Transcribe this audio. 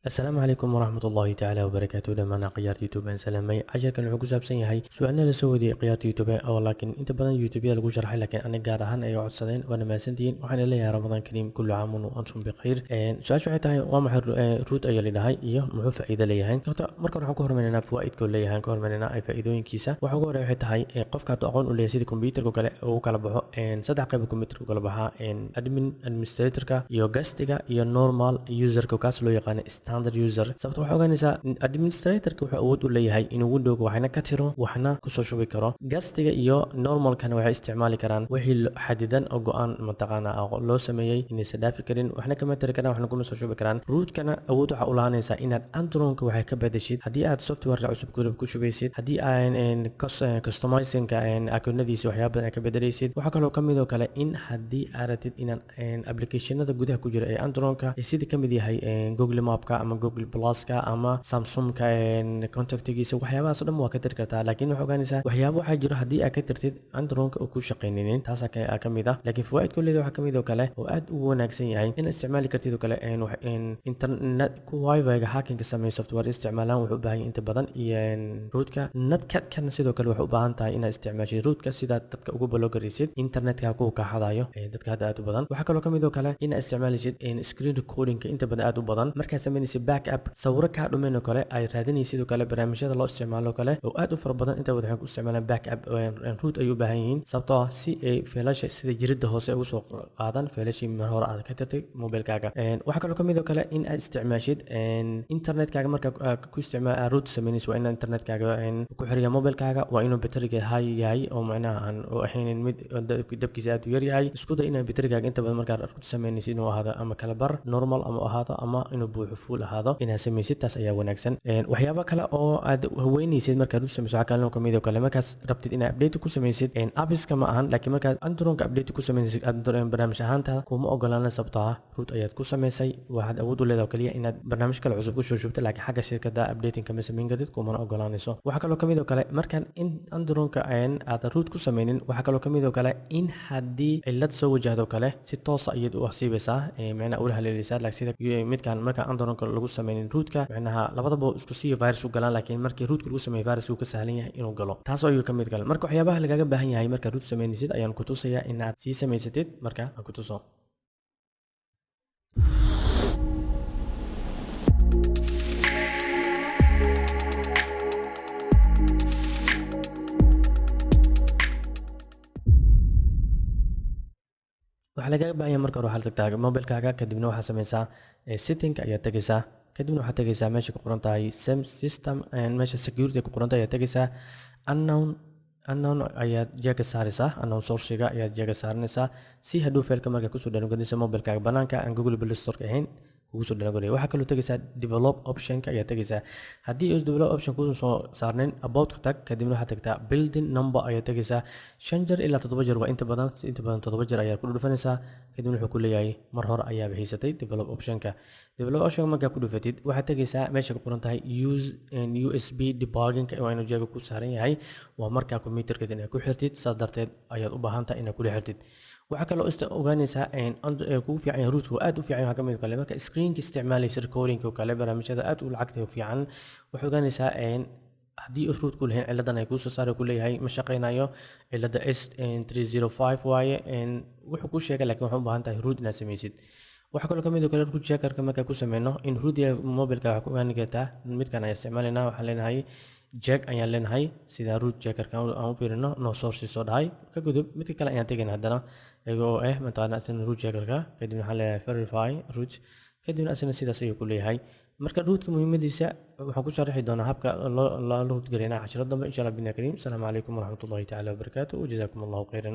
asalaamu calaykum waraxmat ullaahi tacaala wabarakaatu dhammaan khiyaarta youtube aan salaamay casharkan wuxuu ku saabsan yahay su-aalna la soo wadiiyey khiyaarta youtube oo laakiin inta badan youtubeyada lagu sharxay laakiin aniga gaar ahaan ay codsadeen waana mahadsantihiin waxaana leeyahay ramadaan kariim kullu caamun wa antum bikhayr su-aasha waxay tahay waa maxay ruut ayaa lidhahay iyo muxuu faa'iido leeyahay horta marka waxaan ku hormarinaa fawaa'idkoo leeyahay ka hormarinaa ay faa'iidooyinkiisa waxa ugu horreeya waxay tahay qofka hadduu aqoon u leeyahay sida kombiyuutarka kale uu kala baxo saddex qayb kombiyuutarka kala baxaa administratorka iyo gastiga iyo normal userka kaas loo yaqaano standard user sababta waxaa ogaanaysaa administratorka wuxuu awood u leeyahay inuu windowga waxna ka tiro waxna kusoo shubi karo gastiga iyo normalkana waxay isticmaali karaan wixii xadidan oo go-aan mataqaana loo sameeyey inaysan dhaafi karin waxna kama tiri karaan waxna kuma soo shubi karaan rootkana awood waxaa u lahaanaysaa inaad andronka waxay ka bedeshid haddii aad softwareka cusub ku shubaysid haddii aan customizingka akoonadiisa waxyaaba badan ka bedelaysid waxaa kaloo kamid oo kale in haddii aad ratid inaan applicationada gudaha ku jira ee andronka sida kamid yahay google mapka ama google pluska ama samsungka contactigiisa waxyaabahaas dhan waa ka tiri kartaa laakiin waxaa ogaanaysaa waxyaaba waxaa jiro haddii aad ka tirtid andronka oo ku shaqaynaynin taasaa kamid ah laakiin fawaa'idka leeda waxaa kamid oo kale oo aad ugu wanaagsan yahay in isticmaali kartid oo kale internet ku wifi-ga hackinga sameeya software isticmaalaan wuxuu u baahan yahay inta badan iyo rootka netcatkana sidoo kale waxay u baahan tahay inaad isticmaashid rootka sidaad dadka ugu balogaraysid internetka kuwa ka xadayo dadka hadda aad u badan waxaa kaloo kamid oo kale inaad isticmaalisid screen recordingka inta badan aad u badan markaad samaynaysid backup sawiro kaa dhumeen oo kale ay raadinaysid oo kale barnaamijyada loo isticmaalo kale oo aad u fara badan inta waxay ku isticmaalaan backup root ay u baahan yihiin sababtoo ah si ay feelasha sida jirida hoose ugu soo qaadan feelashii mar hore aad ka tirtay mobilkaaga waxaa kaloo kamid oo kale in aad isticmaashid internetkaaga marka ku isticmaal root samaynaysid waa in internetkaaga ku xiriya mobilkaaga waa inuu bateriga high yahay oo macnaha aan u ahaynin mid dabkiisa aad u yar yahay isku day inaad baterigaaga inta badan markaad root samaynaysid inuu ahaado ama kala bar normal ama ahaado ama inuu buuxo full ahaado inaad samaysid taas ayaa wanaagsan waxyaaba kale oo aad haweynaysid markaad root samaysid waxaa kaloo kamid oo kale markaad rabtid inaad update ku samaysid appiska ma ahan laakiin markaad andronka update ku samaysid barnaamij ahaanta kuma ogolaana sababtoo ah root ayaad ku samaysay waxaad awood u leedahay kaliya inaad barnaamij kale cusub ku soo shubto laakiin xagga shirkada updating kama samayn kartid kumana ogolaanayso waxaa kaloo kamid oo kale markaan in andronka aad root ku samaynin waxaa kaloo kamid oo kale in haddii cilad soo wajahdo kale si toosa ayaad u asiibaysaa macnaha ula haleelaysaa laakiin sida midkaan markaan andronka lagu samaynin rootka macnaha labadaba isku sii virus u galaan laakiin markii rootka lagu sameeyo virus uu ka sahlan yahay inuu galo taas ayuu ka mid galan marka waxyaabaha lagaga baahan yahay marka root samaynaysid ayaan ku tusayaa inaad sii samaysatid marka aan ku tuso waxaa lagaga baahan yahay marka hore waxaad tagtaa mobilkaaga kadibna waxaad samaysaa setting ayaad tegaysaa kadibna waxaad tegaysaa meesha ku qoran tahay same system meesha security ku qoran tahay ayaad tegaysaa unknown ayaad jeega saaraysaa unknown sourciga ayaad jeega saaranaysaa si hadhow faylka markaa kusoo dhaloganaysa mobilkaaga banaanka aan google play store ka ahayn kugu soo dhaloganaya waxaa kaloo tegaysaa develop optionka ayaad tegaysaa haddii is develop option kuusan soo saarnayn about ka tag kadibna waxaad tagtaa building number ayaad tegaysaa 5 jeer ilaa 7 jeer waa inta badan 7 jeer ayaad ku dhufanaysaa kadibna wuxuu ku leeyahay mar hore ayaaba haysatay develop optionka markaa ku dhufatid waxaad tegaysaa meesha ku qoran tahay use USB debugging waa inuu jeega ku saaran yahay waa markaa computerka inaad ku xirtid saas darteed ayaad u baahan tahay inaad kula xirtid waxaa kaloo ogaanaysaa kugu fiican yahay rootku aad u fiican waxaa kamid kale marka screenka isticmaalaysa recordingka kale barnaamijyada aad u lacagta u fiican waxaa ogaanaysaa haddii root ku lahayn ciladan ay kuusoo saara ku leeyahay ma shaqaynayo cilada S305 waaye wuxuu ku sheegay laakiin waxaa u baahan tahay root inaad samaysid waxaa kaloo kamid kale root checkerka markaa ku sameyno in root mobilka waxaa ku ogaani kartaa midkan ayaan isticmaalayna waxaan leenahay jeeg ayaan leenahay sida root checkerka aan u fiirino no source soo dhahay ka gudub midka kale ayaan tegayna haddana iyagoo mataqaana asina root checkerka kadibna waxaan leeyahay verify root kadibna asina sidaas ayuu ku leeyahay marka rootka muhiimadiisa waxaan ku sharaxi doonaa habka loo root gareynaa cashiro dambe insha allah bina kariim asalaamu calaykum waraxmatullahi tacaala wabarakaatu wajazaakum allahu khayran